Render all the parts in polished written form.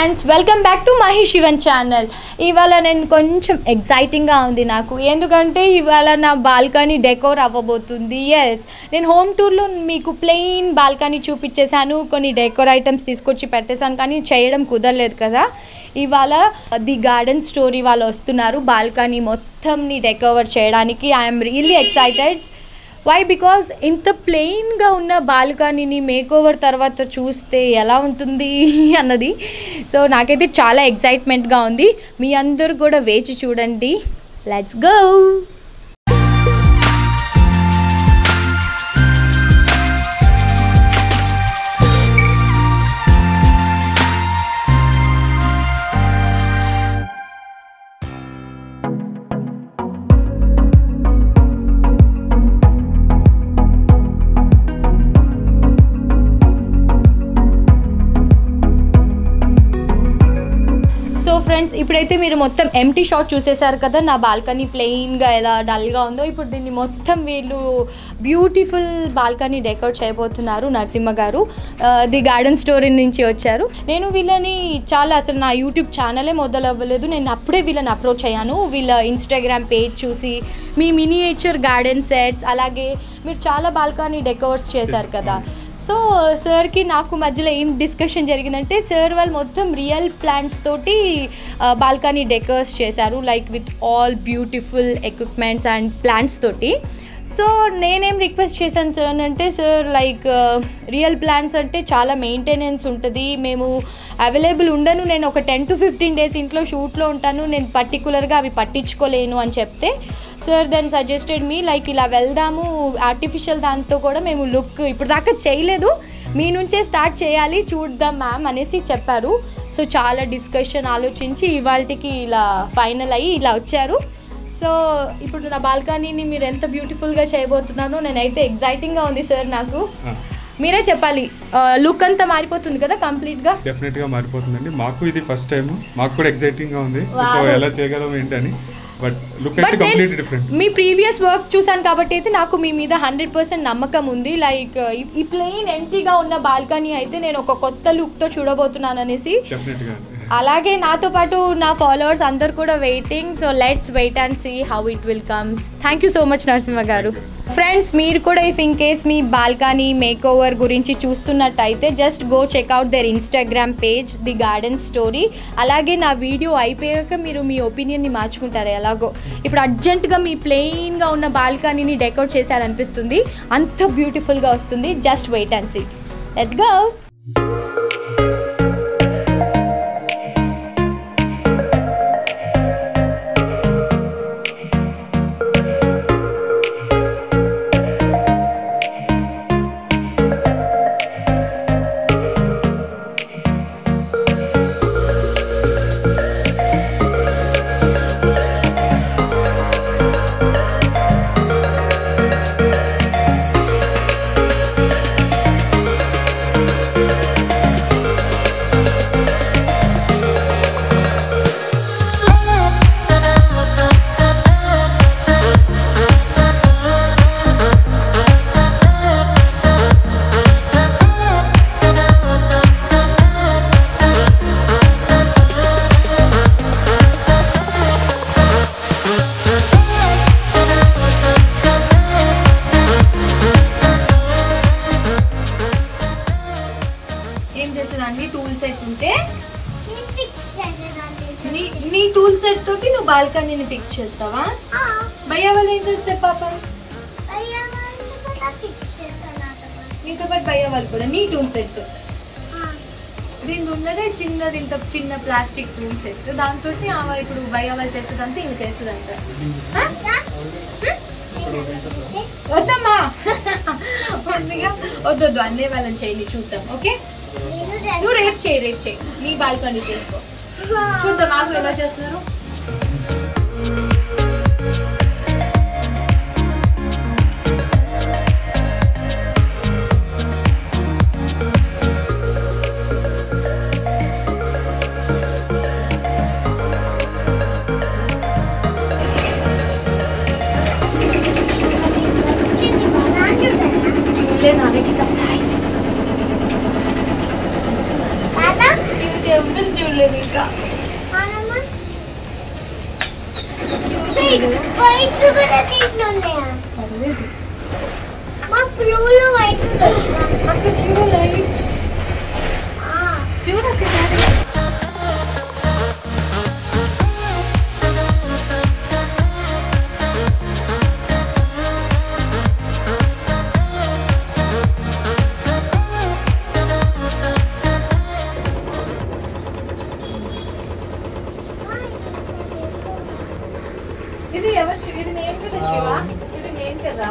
Friends, welcome back to Mahi Shivan channel. ఇవాళ నేను కొంచెం ఎగ్జైటింగ్గా ఉంది నాకు, ఎందుకంటే ఇవాళ నా బాల్కనీ డెకోర్ అవ్వబోతుంది. ఎస్, నేను హోమ్ టూర్లో మీకు ప్లెయిన్ బాల్కనీ చూపించేశాను, కొన్ని డెకోర్ ఐటమ్స్ తీసుకొచ్చి పెట్టేశాను, కానీ చేయడం కుదరలేదు కదా. ఇవాళ ది గార్డెన్ స్టోరీ వాళ్ళు వస్తున్నారు బాల్కనీ మొత్తంని డెకోర్ చేయడానికి. I'm really excited. Why? Because ఇంత ప్లెయిన్గా ఉన్న బాల్కనీని మేకోవర్ తర్వాత చూస్తే ఎలా ఉంటుంది అన్నది. సో నాకైతే చాలా ఎక్సైట్మెంట్గా ఉంది. మీ అందరూ కూడా వేచి చూడండి. Let's go. సో ఫ్రెండ్స్, ఇప్పుడైతే మీరు మొత్తం ఎంటీ షాట్ చూసేశారు కదా, నా బాల్కనీ ప్లెయిన్గా ఎలా డల్గా ఉందో. ఇప్పుడు దీన్ని మొత్తం వీళ్ళు బ్యూటిఫుల్ బాల్కనీ డెకోర్ చేయబోతున్నారు. నరసింహ గారు ది గార్డెన్ స్టోరీ నుంచి వచ్చారు. నేను వీళ్ళని అసలు నా యూట్యూబ్ ఛానలే మొదలవ్వలేదు, నేను అప్పుడే వీళ్ళని అప్రోచ్ అయ్యాను. వీళ్ళ ఇన్స్టాగ్రామ్ పేజ్ చూసి మీ మినియేచర్ గార్డెన్ సెట్స్, అలాగే మీరు చాలా బాల్కనీ డెకోర్స్ చేశారు కదా. సో సార్కి నాకు మధ్యలో ఏం డిస్కషన్ జరిగిందంటే, సార్ వాళ్ళు మొత్తం రియల్ ప్లాంట్స్ తోటి బాల్కనీ డెకోర్స్ చేశారు, like with all beautiful equipments and plants తోటి. సో నేనేం రిక్వెస్ట్ చేశాను సార్ అంటే, సార్ లైక్ రియల్ ప్లాంట్స్ అంటే చాలా మెయింటెనెన్స్ ఉంటుంది, మేము అవైలబుల్ ఉండను, నేను ఒక 10 to 15 days ఇంట్లో షూట్లో ఉంటాను, నేను పర్టికులర్గా అవి పట్టించుకోలేను అని చెప్తే, sir then suggested me like ఇలా వెళ్దాము, ఆర్టిఫిషియల్ దాంతో కూడా మేము లుక్ ఇప్పుడు దాకా చేయలేదు, మీ నుంచే స్టార్ట్ చేయాలి, చూద్దాం మ్యామ్ అనేసి చెప్పారు. సో చాలా డిస్కషన్ ఆలోచించి ఇవాళకి ఇలా ఫైనల్ అయ్యి ఇలా వచ్చారు. సో ఇప్పుడు నా బాల్కనీని మీరు ఎంత బ్యూటిఫుల్గా చేయబోతున్నానో నేనైతే ఎగ్జైటింగ్గా ఉంది సార్. నాకు మీరే చెప్పాలి, లుక్ అంతా మారిపోతుంది కదా కంప్లీట్గా? డెఫినెట్గా మారిపోతుందండి. మాకు ఇది ఫస్ట్ టైం, మాకు కూడా ఎగ్జైటింగ్గా ఉంది. సో ఎలా చేయగలం ఏంటని, బట్ లుక్ అయితే కంప్లీట్లీ డిఫరెంట్. మీ ప్రీవియస్ వర్క్ చూసాను కాబట్టి అయితే నాకు మీ మీద 100% నమ్మకం ఉంది. లైక్ ఈ ప్లెయిన్ ఎంటీగా ఉన్న బాల్కనీ అయితే నేను ఒక కొత్త లుక్తో చూడబోతున్నాను అనేసి. డెఫినెట్గా. అలాగే నాతో పాటు నా ఫాలోవర్స్ అందరు కూడా waiting. So let's wait and see how it will comes. Thank you so much Narasimha garu. Friends, మీరు కూడా ఇఫ్ ఇన్ కేస్ మీ బాల్కనీ మేకోవర్ గురించి చూస్తున్నట్టయితే just go check out their Instagram page the garden story. అలాగే నా వీడియో అయిపోయాక మీరు మీ ఒపీనియన్ని మార్చుకుంటారు. ఎలాగో ఇప్పుడు అర్జెంటుగా మీ ప్లెయిన్గా ఉన్న బాల్కనీని డెకోర్ చేశారనిపిస్తుంది, అంత బ్యూటిఫుల్గా వస్తుంది. Just wait and see. Let's go. ఏం చేసేదాన్ని? టూల్ సెట్ ఉంటే నీ టూల్ సెట్ తోటి నువ్వు బాల్కనీని ఫిక్స్ చేస్తావా? భయ్యా వాళ్ళు ఏం చేస్తారు పాపం? నీతో పాటు భయ్యా వాళ్ళు కూడా నీ టూల్ సెట్. దీనికి ఉన్నదే చిన్నది, ఇంత చిన్న ప్లాస్టిక్ టూల్ సెట్, దాంతో ఇప్పుడు భయ్యా వాళ్ళు చేసేదంతా ఇంక చేస్తుందంట. వద్దమ్మా, వద్దొద్దు, అన్నీ వాళ్ళని చేయి, చూద్దాం. ఓకే, నువ్వు రేపు చేయి, నీ బాల్కనీ చేసుకో, చూద్దాం మాకు ఎలా చేస్తున్నారు. సర్ప్రైజ్. ఇంకా అక్కడ చూడు లైట్స్ చూడు ఒకసారి. ఇది ఎవరు? ఇది నేను కదా శివ, ఇది నేను కదా.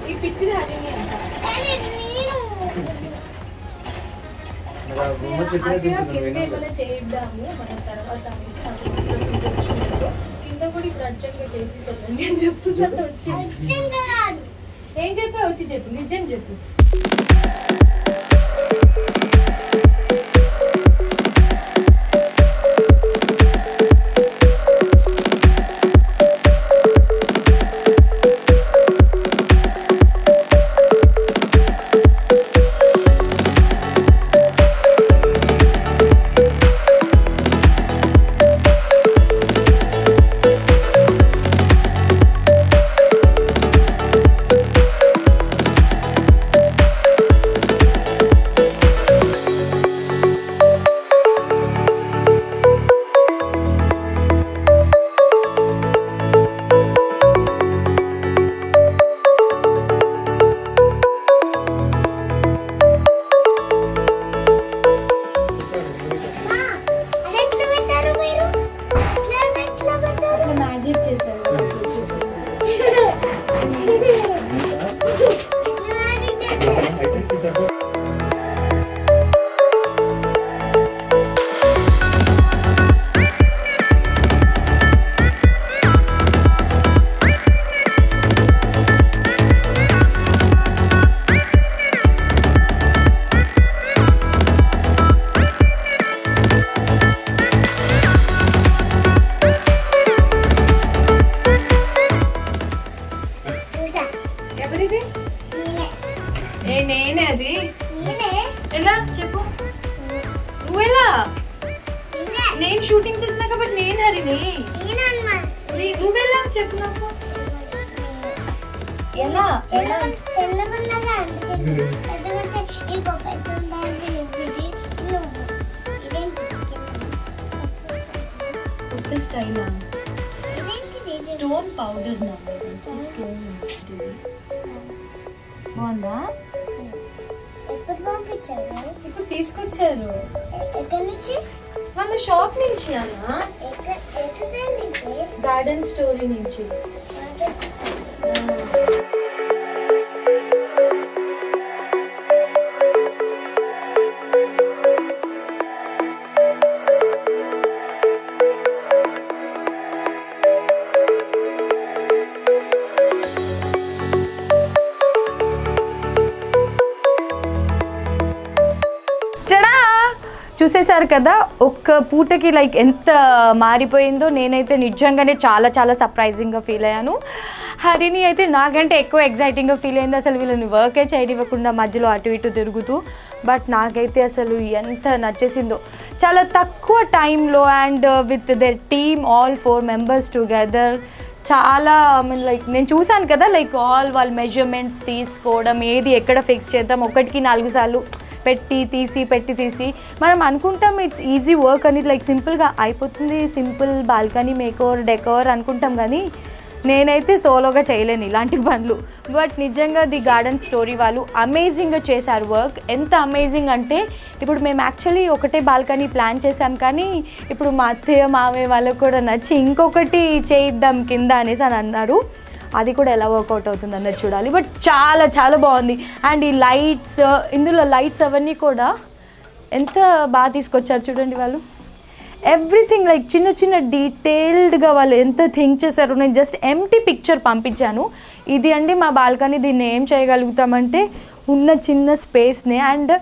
ఈ పిచ్చిది హరిణి అంట. చేద్దాము మనం తర్వాత కింద కూడా ఇప్పుడు అర్జెంట్గా చేసేసాను నేను చెప్తున్నట్టు వచ్చి. ఏం చెప్పా వచ్చి చెప్పు, నిజం చెప్పు. నేనే అది ఎలా చెప్పు, నువ్వెలా? నేను షూటింగ్ చేస్తున్నా కాబట్టి నేను హరిని. నువ్వెలా చెప్పు నాకు, ఎలా ఎలా? స్టైలా స్టోన్ పౌడర్ నా స్టోన్ బాగుందా? ఇప్పుడు తీసుకొచ్చారు మన షాప్ నుంచి అన్న, గార్డెన్ స్టోరీ నుంచి. చూసేశారు కదా ఒక్క పూటకి లైక్ ఎంత మారిపోయిందో. నేనైతే నిజంగానే చాలా చాలా సర్ప్రైజింగ్గా ఫీల్ అయ్యాను. హరిని అయితే నాకంటే ఎక్కువ ఎగ్జైటింగ్గా ఫీల్ అయింది. అసలు వీళ్ళని వర్కే చేయనివ్వకుండా మధ్యలో అటు ఇటు తిరుగుతూ. బట్ నాకైతే అసలు ఎంత నచ్చేసిందో. చాలా తక్కువ టైంలో and with their team all 4 members together చాలా లైక్ నేను చూసాను కదా లైక్ ఆల్ వాళ్ళ మెజర్మెంట్స్ తీసుకోవడం, ఏది ఎక్కడ ఫిక్స్ చేద్దాం, 1కి 4 సార్లు పెట్టి తీసి మనం అనుకుంటాం ఇట్స్ ఈజీ వర్క్ అని, లైక్ సింపుల్గా అయిపోతుంది, సింపుల్ బాల్కనీ మేకోవర్ డెకోర్ అనుకుంటాం. కానీ నేనైతే సోలోగా చేయలేను ఇలాంటి పనులు. బట్ నిజంగా ది గార్డెన్ స్టోరీ వాళ్ళు అమేజింగ్గా చేశారు వర్క్. ఎంత అమేజింగ్ అంటే ఇప్పుడు మేము యాక్చువల్లీ ఒకటే బాల్కనీ ప్లాన్ చేసాం, కానీ ఇప్పుడు మా అత్తయ్య మావయ్య వాళ్ళకు కూడా నచ్చి ఇంకొకటి చేయిద్దాం కింద అనేసి అని అన్నారు. అది కూడా ఎలా వర్కౌట్ అవుతుంది అన్నది చూడాలి. బట్ చాలా చాలా బాగుంది. అండ్ ఈ లైట్స్, ఇందులో లైట్స్ అవన్నీ కూడా ఎంత బాగా తీసుకొచ్చారు చూడండి వాళ్ళు. ఎవ్రీథింగ్ లైక్ చిన్న చిన్న డీటెయిల్డ్గా వాళ్ళు ఎంత థింక్ చేశారు. నేను జస్ట్ ఎంటీ పిక్చర్ పంపించాను. ఇది అండి మా బాల్కనీ, దీన్ని ఏం చేయగలుగుతామంటే ఉన్న చిన్న స్పేస్ని. అండ్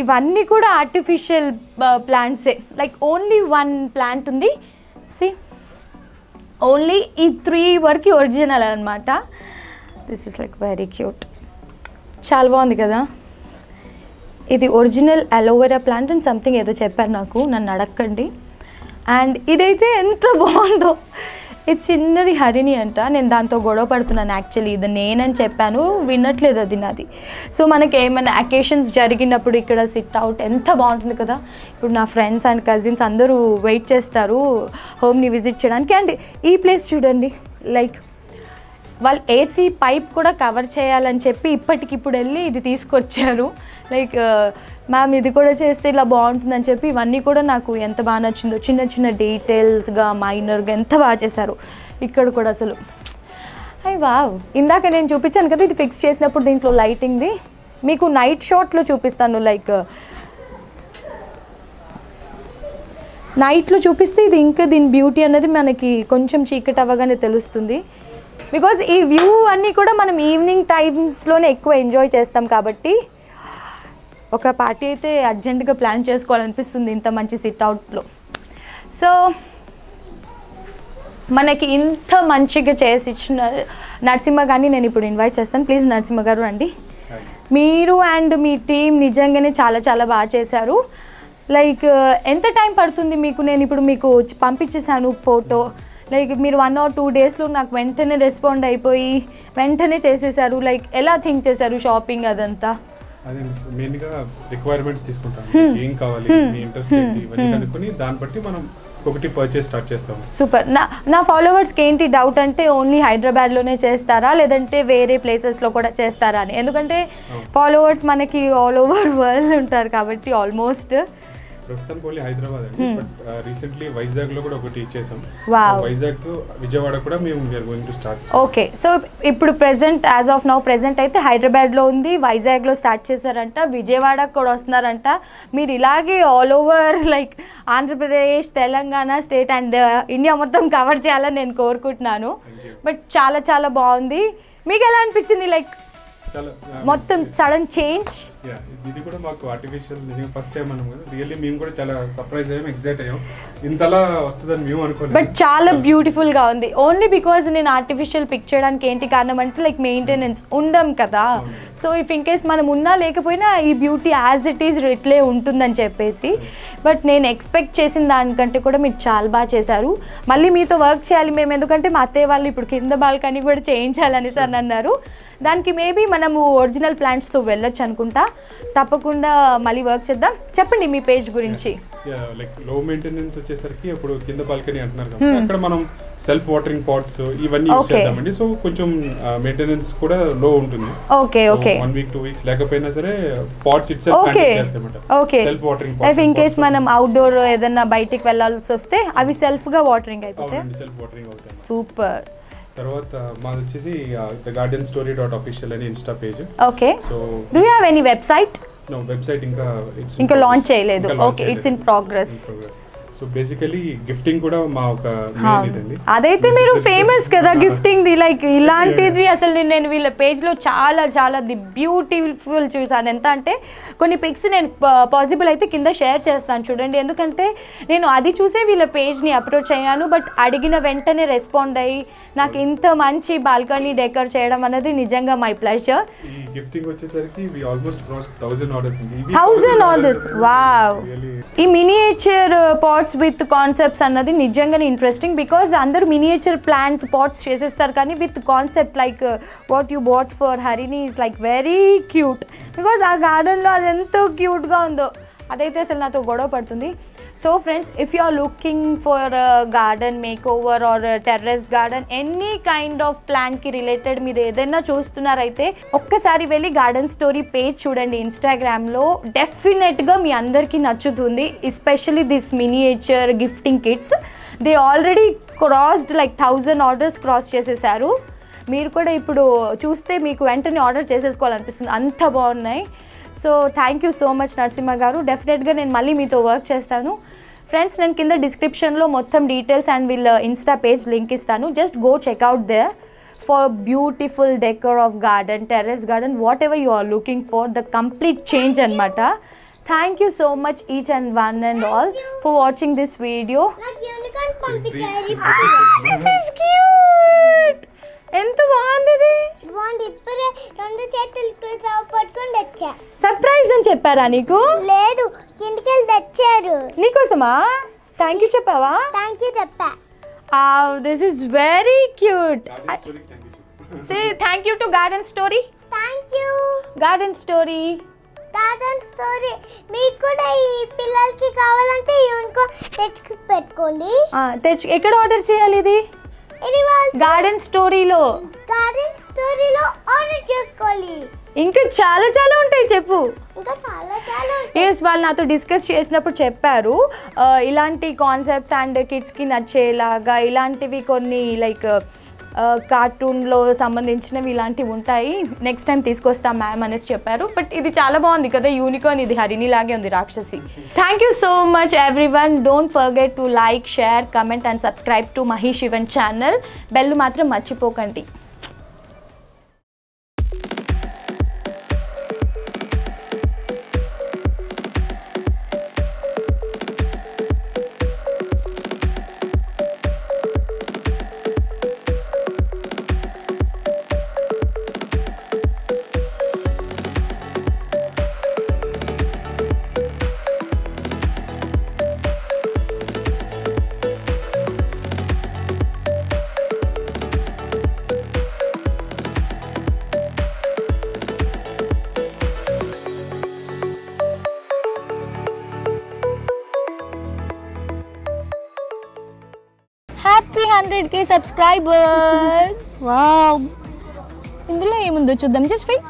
ఇవన్నీ కూడా ఆర్టిఫిషియల్ ప్లాంట్సే, లైక్ ఓన్లీ 1 ప్లాంట్ ఉంది. సి ఓన్లీ ఈ 3 వరకు ఒరిజినల్ అనమాట. This is like very cute, చాలా బాగుంది కదా. ఇది original aloe vera plant and something ఏదో చెప్పారు నాకు, నన్ను అడగండి. అండ్ ఇదైతే ఎంత బాగుందో, ఇది చిన్నది హరిణి అంట. నేను దాంతో గొడవ పడుతున్నాను యాక్చువల్లీ, ఇది నేనని చెప్పాను, వినట్లేదు అది నాది. సో మనకి ఏమైనా అకేషన్స్ జరిగినప్పుడు ఇక్కడ సిట్ అవుట్ ఎంత బాగుంటుంది కదా. ఇప్పుడు నా ఫ్రెండ్స్ అండ్ కజిన్స్ అందరూ వెయిట్ చేస్తారు హోమ్ని విజిట్ చేయడానికి. అండ్ ఈ ప్లేస్ చూడండి, లైక్ వాళ్ళు ఏసీ పైప్ కూడా కవర్ చేయాలని చెప్పి ఇప్పటికిప్పుడు వెళ్ళి ఇది తీసుకొచ్చారు. లైక్ మ్యామ్ ఇది కూడా చేస్తే ఇలా బాగుంటుందని చెప్పి ఇవన్నీ కూడా నాకు ఎంత బాగా నచ్చిందో, చిన్న చిన్న డీటెయిల్స్గా మైనర్గా ఎంత బాగా చేశారు. ఇక్కడ కూడా అసలు వావ్. ఇందాక నేను చూపించాను కదా ఇది ఫిక్స్ చేసినప్పుడు దీంట్లో లైటింగ్ది, మీకు నైట్ షాట్లో చూపిస్తాను. లైక్ నైట్లో చూపిస్తే ఇది ఇంకా దీని బ్యూటీ అన్నది మనకి కొంచెం చీకటి అవ్వగానే తెలుస్తుంది. బికాజ్ ఈ వ్యూ అన్నీ కూడా మనం ఈవినింగ్ టైమ్స్లోనే ఎక్కువ ఎంజాయ్ చేస్తాం కాబట్టి ఒక పార్టీ అయితే అర్జెంటుగా ప్లాన్ చేసుకోవాలనిపిస్తుంది ఇంత మంచి సిట్అవుట్లో. సో మనకి ఇంత మంచిగా చేసి ఇచ్చిన నరసింహ గారిని నేను ఇప్పుడు ఇన్వైట్ చేస్తాను. ప్లీజ్ నరసింహ గారు రండి. మీరు అండ్ మీ టీం నిజంగానే చాలా చాలా బాగా చేశారు. లైక్ ఎంత టైం పడుతుంది మీకు? నేను ఇప్పుడు మీకు పంపించేసాను ఫోటో, లైక్ మీరు 1 or 2 daysలో నాకు వెంటనే రెస్పాండ్ అయిపోయి వెంటనే చేసేసారు. లైక్ ఎలా థింక్ చేశారు షాపింగ్ అదంతా? అదే మెయిన్గా రిక్వైర్మెంట్స్ తీసుకుంటాం, ఏం కావాలి, మీ ఇంట్రెస్ట్ ఏంటి ఇవన్నీ కనుక్కొని దాన్ని బట్టి మనం ఒకటి పర్చేస్ స్టార్ట్ చేస్తాం. సూపర్. నా ఫాలోవర్స్కి ఏంటి డౌట్ అంటే ఓన్లీ హైదరాబాద్లోనే చేస్తారా లేదంటే వేరే ప్లేసెస్లో కూడా చేస్తారా అని? ఎందుకంటే ఫాలోవర్స్ మనకి ఆల్ ఓవర్ వరల్డ్ ఉంటారు కాబట్టి ఆల్మోస్ట్. ప్రస్తుతానికి ఓన్లీ హైదరాబాద్ అండి, బట్ రీసెంట్లీ వైజాగ్ లో కూడా ఒకటి చేసాం. వైజాగ్ విజయవాడ కూడా మేము going to start. Okay, so ఇప్పుడు present as of now present అయితే హైదరాబాద్ లో ఉంది, వైజాగ్ లో స్టార్ట్ చేశారంట, విజయవాడకు కూడా వస్తున్నారంట. మీరు ఇలాగే all over like Andhra Pradesh, Telangana state and India మొత్తం కవర్ చేయాలని నేను కోరుకుంటున్నాను. బట్ చాలా చాలా బాగుంది. మీకు ఎలా అనిపించింది లైక్ మొత్తం సడన్ చేంజ్? ఇది కూడా మాకు ఆర్టిఫిషియల్ నిజంగా ఫస్ట్ టైం అన్నాం కదా, రియల్లీ మేము కూడా చాలా సర్ప్రైజ్ అయ్యాం, ఎక్సైట్ అయ్యాం. ఇంతలా వస్తుందని మేము అనుకోలేదు, బట్ చాలా బ్యూటిఫుల్ గా ఉంది. ఓన్లీ బికాజ్ నేను ఆర్టిఫిషియల్ పిక్ చేయడానికి ఏంటి కారణం అంటే లైక్ మెయింటెనెన్స్ ఉండం కదా. సో ఇఫ్ ఇన్ కేస్ మనం ఉన్నా లేకపోయినా ఈ బ్యూటీ యాజ్ ఇట్ ఈస్ ఇట్లే ఉంటుందని చెప్పేసి. బట్ నేను ఎక్స్పెక్ట్ చేసిన దానికంటే కూడా మీరు చాలా బాగా చేశారు. మళ్ళీ మీతో వర్క్ చేయాలి మేము, ఎందుకంటే మా అత్తయ్య వాళ్ళు ఇప్పుడు కింద బాల్కనీ కూడా చేయించాలని సార్ అన్నారు. దానికి మేబీ మనము ఒరిజినల్ ప్లాంట్స్తో వెళ్ళొచ్చు అనుకుంటా. తప్పకుండా మళ్ళీ వర్క్ చేద్దాం. చెప్పండి మీ పేజ్ గురించి. లైక్ లో మెయింటెనెన్స్ వచ్చేసరికి ఇప్పుడు కింద బాల్కనీ అంటున్నారు కదా, అక్కడ మనం సెల్ఫ్ వాటరింగ్ పాట్స్ ఇవన్నీ యూస్ చేద్దామండి. సో కొంచెం మెయింటెనెన్స్ కూడా లో ఉంటుంది. ఓకే ఓకే, 1 week 2 weeks లేకపోయినా సరే పాట్స్ ఇట్ సెల్ఫ్ ప్లాంట్ చేస్తామంట. Okay, self watering pots. If in case మనం అవుట్డోర్ ఏదైనా బయటికి వెళ్ళాల్సి వస్తే అవి సెల్ఫ్ గా వాటరింగ్ అయిపోతాయి. సెల్ఫ్ వాటరింగ్ అవుతాయి. సూపర్. తర్వాత మాది వచ్చేసి thegardenstory.official అని insta page. Okay, so do you have any website? No, website ఇంకా లాంచ్ చేయలేదు. Okay, it's in progress. So basically gifting కూడా మా ఒక మెయిన్ ఇదండి. అదైతే మీరు ఫేమస్ కదా గిఫ్టింగ్ ది. లైక్ ఇలాంటిది అసలు నేను వీళ్ళ పేజ్లో చాలా చాలా ది బ్యూటిఫుల్ చూసాను. ఎంత అంటే కొన్ని పిక్స్ నేను పాసిబుల్ అయితే కింద షేర్ చేస్తాను చూడండి, ఎందుకంటే నేను అది చూసే వీళ్ళ పేజ్ని అప్రోచ్ అయ్యాను. బట్ అడిగిన వెంటనే రెస్పాండ్ అయ్యి నాకు ఇంత మంచి బాల్కనీ డెకర్ చేయడం అనేది నిజంగా మై ప్లెజర్. ఈ గిఫ్టింగ్ వచ్చేసరికి we almost cross 1000 orders. 1000 orders, wow. ఈ మినియేచర్ పాట్స్ విత్ కాన్సెప్ట్స్ అన్నది నిజంగానే ఇంట్రెస్టింగ్. బికాజ్ అందరూ మినియేచర్ ప్లాంట్స్ పాట్స్ చేసేస్తారు, కానీ with concept like what you bought for Harini is like very cute. Because ఆ గార్డెన్లో అది ఎంతో క్యూట్గా ఉందో, అదైతే అసలు నాతో గొడవ పడుతుంది. So friends, if you are looking for garden make over or terrace garden, any kind of ప్లాంట్కి రిలేటెడ్ మీరు ఏదైనా చూస్తున్నారైతే ఒక్కసారి వెళ్ళి గార్డెన్ స్టోరీ పేజ్ చూడండి ఇన్స్టాగ్రామ్లో. డెఫినెట్గా మీ అందరికీ నచ్చుతుంది. Especially this miniature gifting kits, they already crossed like 1000 orders cross చేసేసారు. మీరు కూడా ఇప్పుడు చూస్తే మీకు వెంటనే ఆర్డర్ చేసేసుకోవాలనిపిస్తుంది, అంత బాగున్నాయి. So thank you so much Narasimha గారు. డెఫినెట్గా నేను మళ్ళీ మీతో వర్క్ చేస్తాను. ఫ్రెండ్స్, నేను కింద డిస్క్రిప్షన్లో మొత్తం డీటెయిల్స్ అండ్ వీళ్ళ ఇన్స్టా పేజ్ లింక్ ఇస్తాను. Just go check out there for beautiful decor of garden, terrace garden, whatever you are looking for, the complete change అనమాట. Thank you so much each and one and all for watching this video. This is cute. ఎంత బాగుంది ఇది. ఇప్పుడే 2 చేతులు పట్టుకొని వచ్చా. Surprise అని చెప్పాను. చెప్పారా నీకు? లేదు, కిందకెళ్ళి తెచ్చారు. నీకోసమా? థ్యాంక్ యూ చెప్పావా? థ్యాంక్ యూ చెప్పా. This is very cute. Say thank you to garden story. Thank you garden story. Garden story. మీకు కూడా ఈ పిల్లలకి కావాలంటే యూనికార్న్ తెచ్చి పెట్టుకోండి. ఎక్కడ ఆర్డర్ చేయాలి ఇది? ఇది వాళ్ళు గార్డెన్ స్టోరీలో ఆర్డర్ చేసుకోవాలి. ఇంకా చాలా చాలా ఉంటాయి, చెప్పు. ఇంకా చాలా ఎస్, వాళ్ళు నాతో డిస్కస్ చేసినప్పుడు చెప్పారు ఇలాంటి కాన్సెప్ట్స్ అండ్ కిడ్స్కి నచ్చేలాగా ఇలాంటివి కొన్ని లైక్ కార్టూన్లో సంబంధించినవి ఇలాంటివి ఉంటాయి, నెక్స్ట్ టైం తీసుకొస్తాం మ్యామ్ అనేసి చెప్పారు. బట్ ఇది చాలా బాగుంది కదా, యూనికార్న్. ఇది హరిణి లాగే ఉంది, రాక్షసి. Thank you so much everyone. Don't forget to like, share, comment and subscribe to Mahesh event channel. Bell మాత్రం మర్చిపోకండి. Happy 100K subscribers. వావ్, ఇందులో ఏముందో చూద్దాం. Just wait.